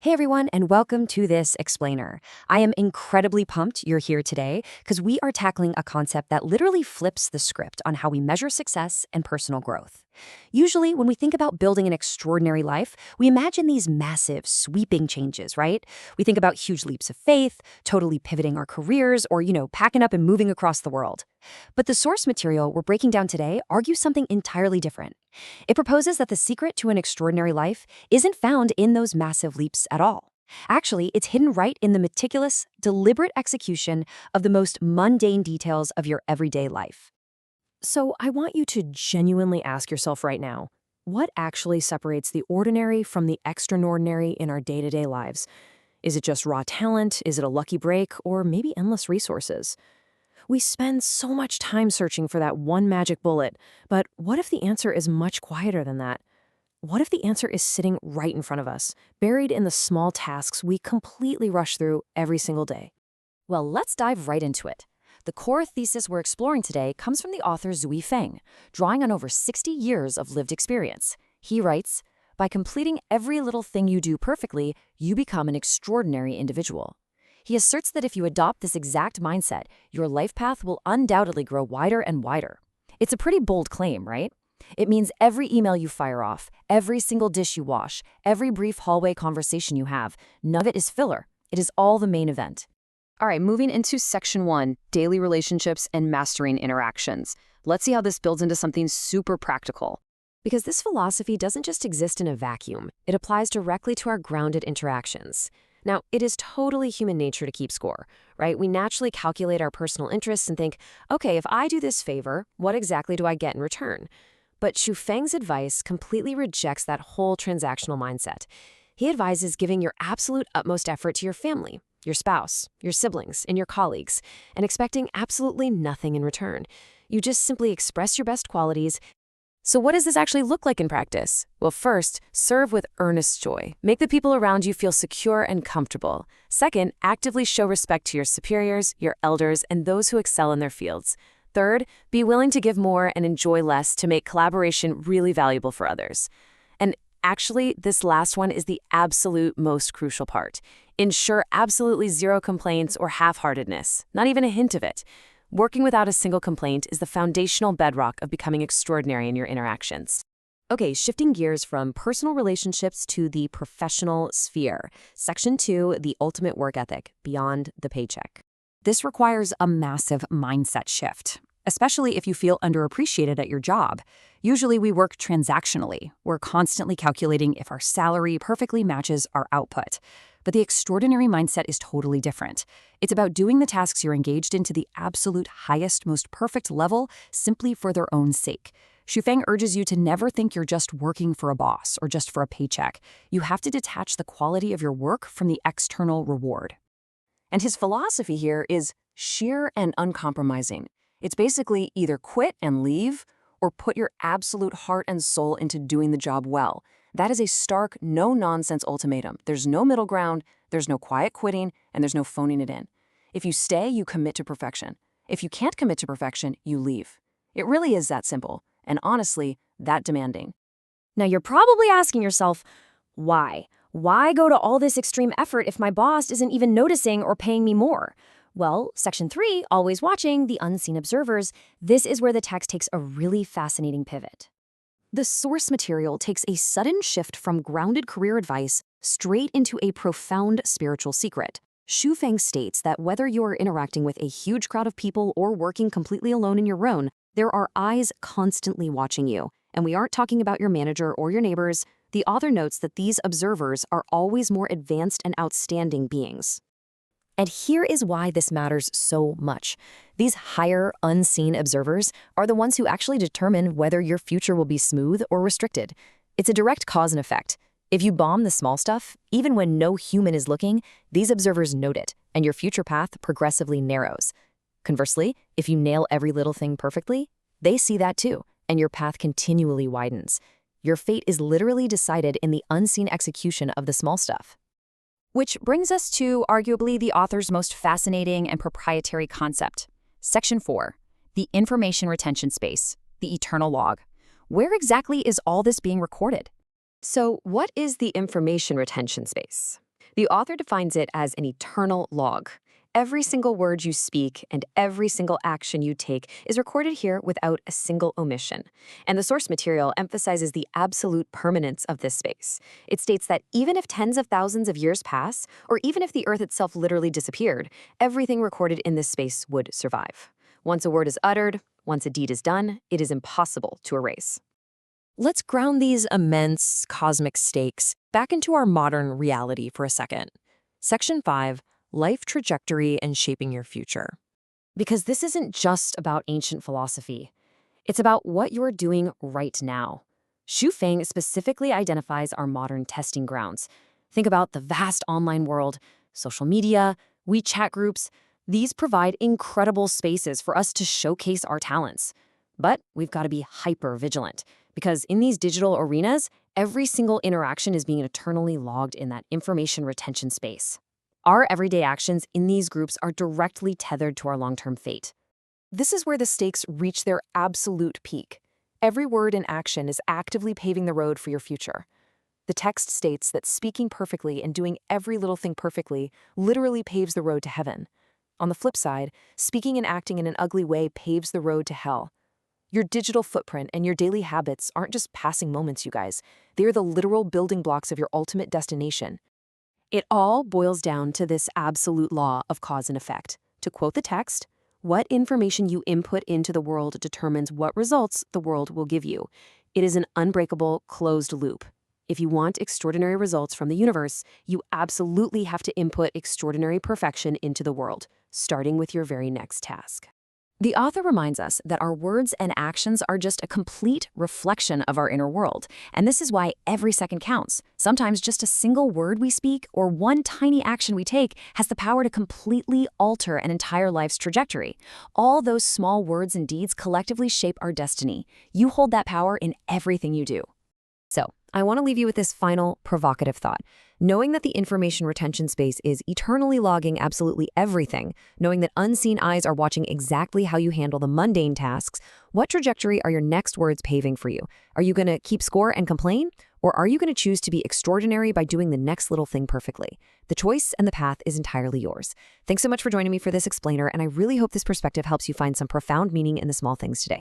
Hey everyone, and welcome to this explainer. I am incredibly pumped you're here today because we are tackling a concept that literally flips the script on how we measure success and personal growth. Usually, when we think about building an extraordinary life, we imagine these massive, sweeping changes, right? We think about huge leaps of faith, totally pivoting our careers, or, packing up and moving across the world. But the source material we're breaking down today argues something entirely different. It proposes that the secret to an extraordinary life isn't found in those massive leaps at all. Actually, it's hidden right in the meticulous, deliberate execution of the most mundane details of your everyday life. So I want you to genuinely ask yourself right now, what actually separates the ordinary from the extraordinary in our day-to-day lives? Is it just raw talent? Is it a lucky break? Or maybe endless resources? We spend so much time searching for that one magic bullet, but what if the answer is much quieter than that? What if the answer is sitting right in front of us, buried in the small tasks we completely rush through every single day? Well, let's dive right into it. The core thesis we're exploring today comes from the author Zui Feng, drawing on over 60 years of lived experience. He writes, "By completing every little thing you do perfectly, you become an extraordinary individual." He asserts that if you adopt this exact mindset, your life path will undoubtedly grow wider and wider. It's a pretty bold claim, right? It means every email you fire off, every single dish you wash, every brief hallway conversation you have, none of it is filler. It is all the main event. All right, moving into section 1, daily relationships and mastering interactions. Let's see how this builds into something super practical. Because this philosophy doesn't just exist in a vacuum, it applies directly to our grounded interactions. Now, it is totally human nature to keep score, right? We naturally calculate our personal interests and think, okay, if I do this favor, what exactly do I get in return? But Xu Feng's advice completely rejects that whole transactional mindset. He advises giving your absolute utmost effort to your family, your spouse, your siblings, and your colleagues, and expecting absolutely nothing in return. You just simply express your best qualities. So what does this actually look like in practice? Well, first, serve with earnest joy. Make the people around you feel secure and comfortable. Second, actively show respect to your superiors, your elders, and those who excel in their fields. Third, be willing to give more and enjoy less to make collaboration really valuable for others. And actually, this last one is the absolute most crucial part. Ensure absolutely zero complaints or half-heartedness, not even a hint of it. Working without a single complaint is the foundational bedrock of becoming extraordinary in your interactions. Okay, shifting gears from personal relationships to the professional sphere. Section 2, the ultimate work ethic, beyond the paycheck. This requires a massive mindset shift, especially if you feel underappreciated at your job. Usually we work transactionally. We're constantly calculating if our salary perfectly matches our output. But the extraordinary mindset is totally different. It's about doing the tasks you're engaged in to the absolute highest, most perfect level simply for their own sake. Xu Feng urges you to never think you're just working for a boss or just for a paycheck. You have to detach the quality of your work from the external reward. And his philosophy here is sheer and uncompromising. It's basically either quit and leave or put your absolute heart and soul into doing the job well. That is a stark, no-nonsense ultimatum. There's no middle ground, there's no quiet quitting, and there's no phoning it in. If you stay, you commit to perfection. If you can't commit to perfection, you leave. It really is that simple, and honestly, that demanding. Now you're probably asking yourself, why? Why go to all this extreme effort if my boss isn't even noticing or paying me more? Well, section 3, always watching, the unseen observers, this is where the text takes a really fascinating pivot. The source material takes a sudden shift from grounded career advice straight into a profound spiritual secret. Xu Feng states that whether you're interacting with a huge crowd of people or working completely alone in your own, there are eyes constantly watching you. And we aren't talking about your manager or your neighbors. The author notes that these observers are always more advanced and outstanding beings. And here is why this matters so much. These higher, unseen observers are the ones who actually determine whether your future will be smooth or restricted. It's a direct cause and effect. If you bomb the small stuff, even when no human is looking, these observers note it, and your future path progressively narrows. Conversely, if you nail every little thing perfectly, they see that too, and your path continually widens. Your fate is literally decided in the unseen execution of the small stuff. Which brings us to arguably the author's most fascinating and proprietary concept. Section 4, the information retention space, the eternal log. Where exactly is all this being recorded? So what is the information retention space? The author defines it as an eternal log. Every single word you speak and every single action you take is recorded here without a single omission. And the source material emphasizes the absolute permanence of this space. It states that even if tens of thousands of years pass, or even if the Earth itself literally disappeared, everything recorded in this space would survive. Once a word is uttered, once a deed is done, it is impossible to erase. Let's ground these immense cosmic stakes back into our modern reality for a second. Section 5, Life Trajectory and Shaping Your Future. Because this isn't just about ancient philosophy. It's about what you're doing right now. Xu Feng specifically identifies our modern testing grounds. Think about the vast online world, social media, WeChat groups. These provide incredible spaces for us to showcase our talents. But we've got to be hyper-vigilant, because in these digital arenas, every single interaction is being eternally logged in that information retention space. Our everyday actions in these groups are directly tethered to our long-term fate. This is where the stakes reach their absolute peak. Every word and action is actively paving the road for your future. The text states that speaking perfectly and doing every little thing perfectly literally paves the road to heaven. On the flip side, speaking and acting in an ugly way paves the road to hell. Your digital footprint and your daily habits aren't just passing moments, you guys. They are the literal building blocks of your ultimate destination. It all boils down to this absolute law of cause and effect. To quote the text, what information you input into the world determines what results the world will give you. It is an unbreakable, closed loop. If you want extraordinary results from the universe, you absolutely have to input extraordinary perfection into the world, starting with your very next task. The author reminds us that our words and actions are just a complete reflection of our inner world, and this is why every second counts. Sometimes just a single word we speak or one tiny action we take has the power to completely alter an entire life's trajectory. All those small words and deeds collectively shape our destiny. You hold that power in everything you do. So, I want to leave you with this final provocative thought. Knowing that the information retention space is eternally logging absolutely everything, knowing that unseen eyes are watching exactly how you handle the mundane tasks, what trajectory are your next words paving for you? Are you going to keep score and complain? Or are you going to choose to be extraordinary by doing the next little thing perfectly? The choice and the path is entirely yours. Thanks so much for joining me for this explainer, and I really hope this perspective helps you find some profound meaning in the small things today.